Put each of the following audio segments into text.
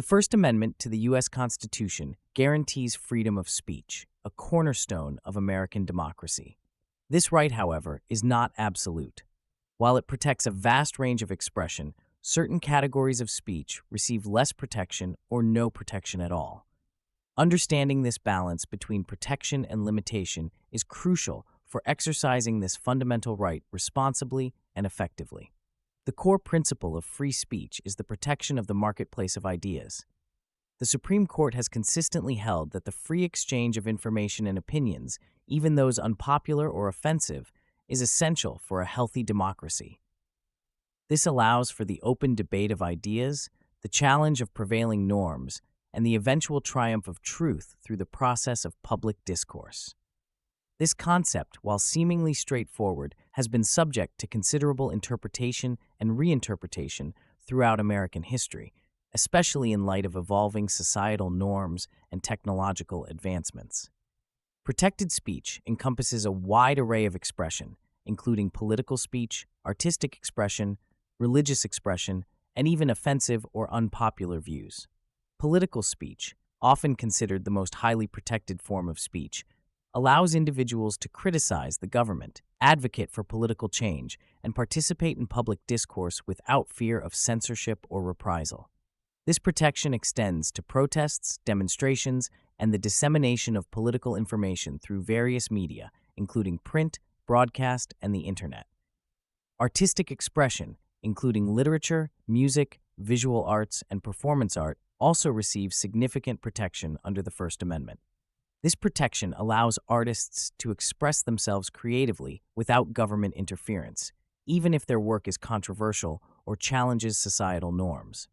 The First Amendment to the U.S. Constitution guarantees freedom of speech, a cornerstone of American democracy. This right, however, is not absolute. While it protects a vast range of expression, certain categories of speech receive less protection or no protection at all. Understanding this balance between protection and limitation is crucial for exercising this fundamental right responsibly and effectively. The core principle of free speech is the protection of the marketplace of ideas. The Supreme Court has consistently held that the free exchange of information and opinions, even those unpopular or offensive, is essential for a healthy democracy. This allows for the open debate of ideas, the challenge of prevailing norms, and the eventual triumph of truth through the process of public discourse. This concept, while seemingly straightforward, has been subject to considerable interpretation and reinterpretation throughout American history, especially in light of evolving societal norms and technological advancements. Protected speech encompasses a wide array of expression, including political speech, artistic expression, religious expression, and even offensive or unpopular views. Political speech, often considered the most highly protected form of speech, allows individuals to criticize the government, advocate for political change, and participate in public discourse without fear of censorship or reprisal. This protection extends to protests, demonstrations, and the dissemination of political information through various media, including print, broadcast, and the Internet. Artistic expression, including literature, music, visual arts, and performance art, also receives significant protection under the First Amendment. This protection allows artists to express themselves creatively without government interference, even if their work is controversial or challenges societal norms.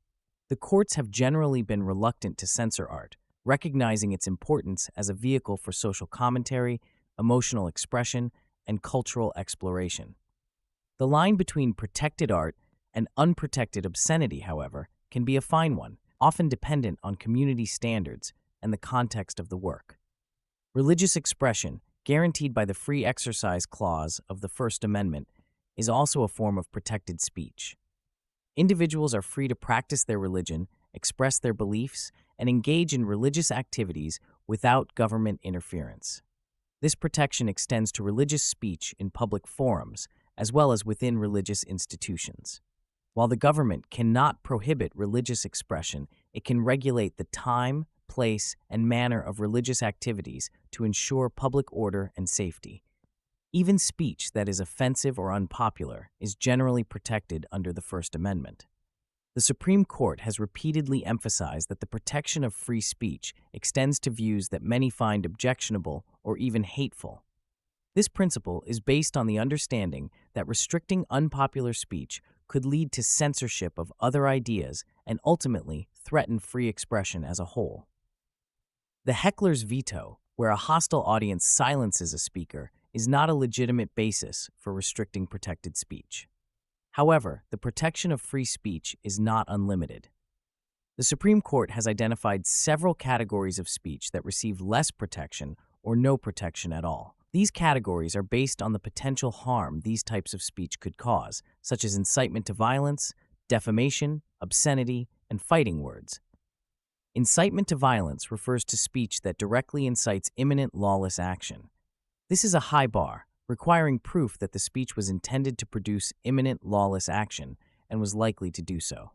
The courts have generally been reluctant to censor art, recognizing its importance as a vehicle for social commentary, emotional expression, and cultural exploration. The line between protected art and unprotected obscenity, however, can be a fine one, often dependent on community standards and the context of the work. Religious expression, guaranteed by the Free Exercise Clause of the First Amendment, is also a form of protected speech. Individuals are free to practice their religion, express their beliefs, and engage in religious activities without government interference. This protection extends to religious speech in public forums, as well as within religious institutions. While the government cannot prohibit religious expression, it can regulate the time, place, and manner of religious activities to ensure public order and safety. Even speech that is offensive or unpopular is generally protected under the First Amendment. The Supreme Court has repeatedly emphasized that the protection of free speech extends to views that many find objectionable or even hateful. This principle is based on the understanding that restricting unpopular speech could lead to censorship of other ideas and ultimately threaten free expression as a whole. The heckler's veto, where a hostile audience silences a speaker, is not a legitimate basis for restricting protected speech. However, the protection of free speech is not unlimited. The Supreme Court has identified several categories of speech that receive less protection or no protection at all. These categories are based on the potential harm these types of speech could cause, such as incitement to violence, defamation, obscenity, and fighting words. Incitement to violence refers to speech that directly incites imminent lawless action. This is a high bar, requiring proof that the speech was intended to produce imminent lawless action and was likely to do so.